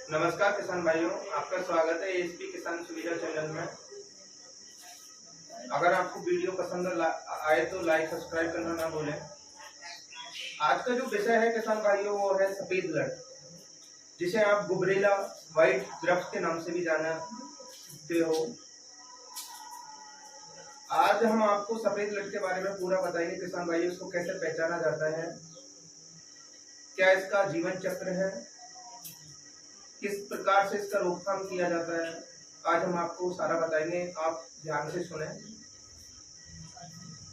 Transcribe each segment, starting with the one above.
नमस्कार किसान भाइयों, आपका स्वागत है एएसपी किसान सुविधा चैनल में। अगर आपको वीडियो पसंद आए तो लाइक सब्सक्राइब करना ना भूलें। आज का जो विषय है किसान भाइयों वो है सफेद लट, जिसे आप गुबरेला व्हाइट ग्रफ्ट के नाम से भी जानते हो। आज हम आपको सफेद लट के बारे में पूरा बताएंगे किसान भाइयों, इसको कैसे पहचाना जाता है, क्या इसका जीवन चक्र है, किस प्रकार से इसका रोकथाम किया जाता है। आज हम आपको सारा बताएंगे, आप ध्यान से सुने।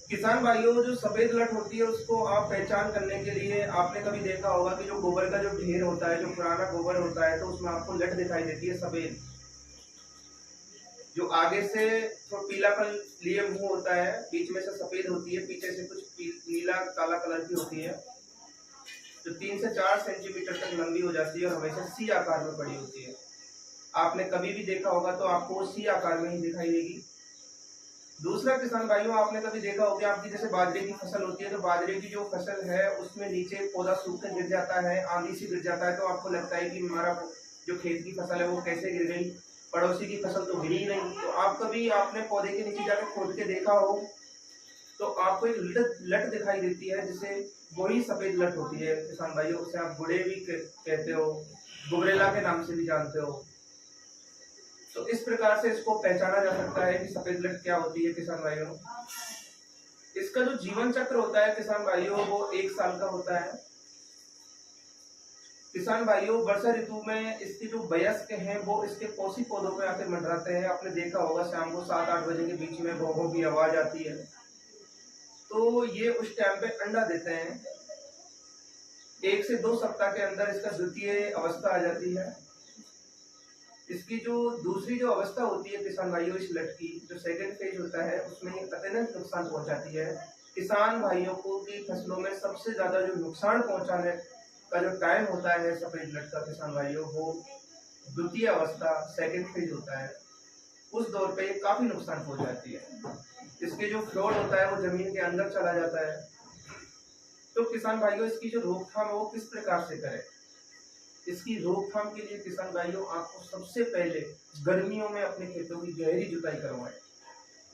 किसान भाइयों, जो सफेद लट होती है उसको आप पहचान करने के लिए आपने कभी देखा होगा कि जो गोबर का जो ढेर होता है, जो पुराना गोबर होता है, तो उसमें आपको लट दिखाई देती है सफेद, जो आगे से तो पीलापन लिए मुंह होता है, बीच में से सफेद होती है, पीछे से कुछ नीला काला कलर की होती है, जो 3 से 4 सेंटीमीटर तक लंबी हो जाती है और हमेशा सी आकार में बड़ी होती है। आपने कभी भी देखा होगा तो आपको वो सी आकार में ही दिखाई देगी। दूसरा किसान भाइयों, आपने कभी देखा होगा आपकी जैसे बाजरे की फसल होती है, तो बाजरे की जो फसल है उसमें नीचे पौधा सूख कर गिर जाता है, आंधी से गिर जाता है, तो आपको लगता है कि हमारा जो खेत की फसल है वो कैसे गिर गई, पड़ोसी की फसल तो गिरी ही नहीं। तो आप कभी आपने पौधे के नीचे जाकर खोद के देखा हो तो आपको एक लट दिखाई देती है, जिसे वही सफेद लट होती है किसान भाइयों। उसे आप गुड़े भी कहते हो, गुबरेला के नाम से भी जानते हो। तो इस प्रकार से इसको पहचाना जा सकता है कि सफेद लट क्या होती है किसान भाइयों। इसका जो जीवन चक्र होता है किसान भाइयों वो 1 साल का होता है। किसान भाइयों, वर्षा ऋतु में इसके जो वयस्क हैं वो इसके पोषी पौधों पे आकर मंडराते हैं। आपने देखा होगा शाम को 7-8 बजे के बीच में घोंघों की आवाज आती है, तो ये उस टाइम पे अंडा देते हैं। 1 से 2 सप्ताह के अंदर इसका द्वितीय अवस्था आ जाती है। इसकी जो दूसरी जो अवस्था होती है किसान भाइयों, इस लट की जो सेकंड फेज होता है उसमें अत्यंत नुकसान पहुंचाती है किसान भाइयों को। की फसलों में सबसे ज्यादा जो नुकसान पहुंचाने का जो टाइम होता है सफेद लट का किसान भाइयों, वो द्वितीय अवस्था सेकंड फेज होता है। उस दौर पे काफी नुकसान पहुंचाती है। इसके जो फ्लोर होता है वो जमीन के अंदर चला जाता है। तो किसान भाइयों, इसकी जो रोकथाम है वो किस प्रकार से करें। इसकी रोकथाम के लिए किसान भाइयों आपको सबसे पहले गर्मियों में अपने खेतों की गहरी जुताई करवाएं।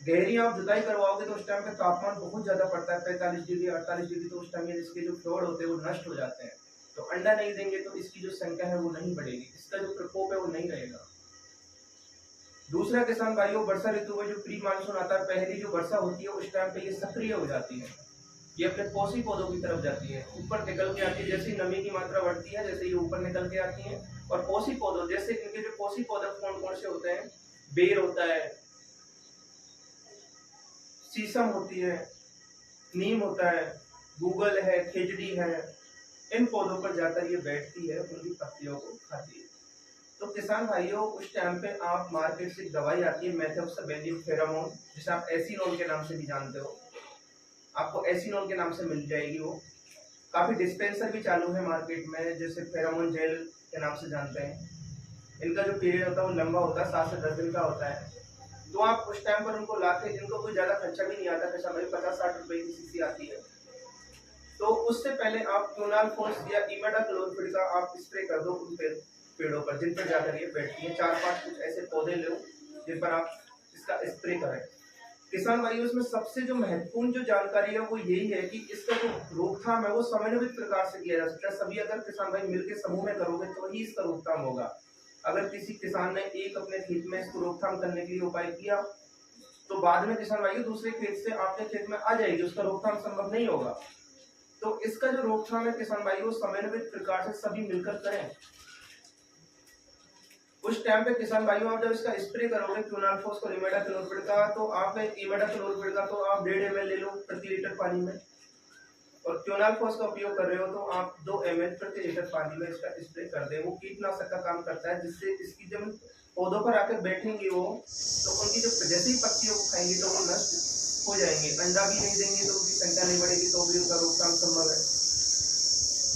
गहरी आप जुताई करवाओगे तो उस टाइम पे तापमान बहुत ज्यादा पड़ता है, 45 डिग्री 48 डिग्री, तो उस टाइम में इसके जो फ्लोर होते हैं वो नष्ट हो जाते हैं। तो अंडा नहीं देंगे तो इसकी जो संख्या है वो नहीं बढ़ेगी, इसका जो प्रकोप है वो नहीं रहेगा। दूसरा किसान भाइयों, वर्षा ऋतु में जो प्री मानसून आता है, पहली जो वर्षा होती है उस टाइम पे ये सक्रिय हो जाती है, ये अपने पोषी पौधों की तरफ जाती है, ऊपर निकल के आती है। जैसे नमी की मात्रा बढ़ती है जैसे ये ऊपर निकल के आती है। और पोषी पौधों जैसे इनके जो पोषी पौधे कौन कौन से होते हैं, बेर होता है, शीशम होती है, नीम होता है, गूगल है, खेजड़ी है, इन पौधों पर जाकर ये बैठती है, उनकी पत्तियों को खाती है। तो किसान भाइयों, उस टाइम पे आप मार्केट से दवाई आती है मेथोक्साबेंजीन फेरोमोन, जिसे आप एसीनोल के नाम से भी जानते हो, आपको एसीनोल के नाम से मिल जाएगी। वो काफी डिस्पेंसर भी चालू है मार्केट में, जैसे फेरोमोन जेल के नाम से जानते हैं। इनका जो पीरियड होता है वो लंबा होता है, 7 से 10 दिन का होता है। तो आप उस टाइम पर उनको लाके, जिनको कोई ज्यादा खर्चा भी नहीं आता, पैसा भाई 50-60 रुपए की सीसी आती है, तो उससे पहले आप क्योनाल फोर्स या इमिडाक्लोपरिड का आप स्प्रे कर दो उन पेड़ों पर जिन पर जाकर ये बैठती है। 4-5 कुछ ऐसे पौधे लो जिन पर आप इसका स्प्रे करें। किसान भाइयों, इसमें सबसे जो महत्वपूर्ण जो जानकारी है वो यही है कि इसका जो रोकथाम है वो समन्वित प्रकार से किया जा सकता है। सभी अगर किसान भाई मिलकर समूह में करोगे तो ही इसका रोकथाम होगा। अगर किसी किसान ने एक अपने खेत में इसको रोकथाम करने के लिए उपाय किया तो बाद में किसान भाइयों दूसरे खेत से आपके खेत में आ जाएगी, उसका रोकथाम संभव नहीं होगा। तो इसका जो रोकथाम है किसान भाइयों समन्वित प्रकार से सभी मिलकर करें। उस टाइम पे किसान भाइयों आप जब इसका स्प्रे करोगे क्लोनाल्फोस और इमिडाक्लोपरिड का, तो आप इमिडाक्लोपरिड का तो आप 1.5 ml ले लो प्रति लीटर पानी में, और क्लोनाल्फोस का उपयोग कर रहे हो तो आप 2 ml प्रति लीटर पानी में इसका स्प्रे कर दें। वो कीटनाशक का काम करता है, जिससे इसकी जब पौधों पर आकर बैठेंगी वो, तो उनकी जो जैसे ही पत्तियों को खाएंगी तो वो नष्ट हो जाएंगे। अंडा भी नहीं देंगे तो उनकी संख्या नहीं बढ़ेगी, तो भी उनका रोकथाम संभव है।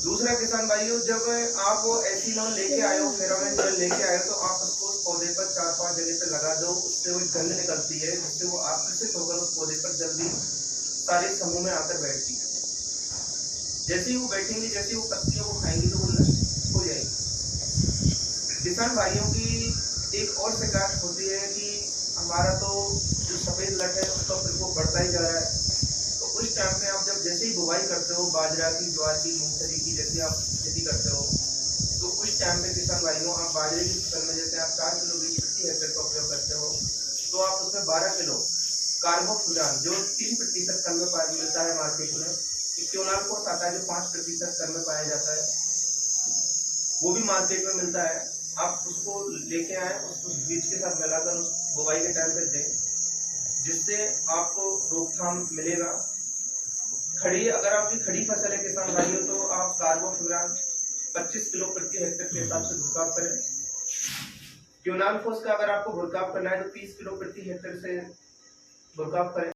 दूसरा किसान भाइयों, जब आप वो एसीनोल लेके आए हो, फेरोमोन जेल लेके आए हो, तो आप उसको उस पौधे पर 4-5 जगह पे लगा दो। उससे वो गंध निकलती है जिससे वो आकर्षित होकर उस पौधे पर जल्दी सारे समूह में आकर बैठती है। जैसे ही वो बैठेंगे, जैसे ही वो पत्तियों को खाएंगी तो वो नष्ट हो जाएगी। किसान भाइयों की एक और शिकायत होती है कि हमारा तो जो सफ़ेद लट है उसका प्रकोप बढ़ता ही जा रहा है। तो उस टाइम पे आप जब जैसे ही बुवाई करते हो बाजरा की, ज्वार की, मूंगफली की, जैसे आप खेती करते हो, तो उस टाइम पे किसान भाइयों आप बाजरे की फसल में जैसे आप 4 किलो बीज प्रति हेक्टेयर का उपयोग करते हो, तो आप उसमें 12 किलो कार्बोफ्यूरान जो 3% कम में मिलता है मार्केट में, इक्विनोल आता है जो 5% कम में पाया जाता है, वो भी मार्केट में मिलता है। आप उसको लेके आए, उस बीज के साथ मिलाकर उस बुवाई के टाइम पे दें, जिससे आपको रोकथाम मिलेगा। खड़ी अगर आपकी खड़ी फसल है किसान भाइयों, तो आप कार्बोफ्यूरान 25 किलो प्रति हेक्टेयर के हिसाब से भुरकाव करें। क्यूनाल फोस का अगर आपको भुरकाव करना है तो 30 किलो प्रति हेक्टेयर से भुरकाव करें।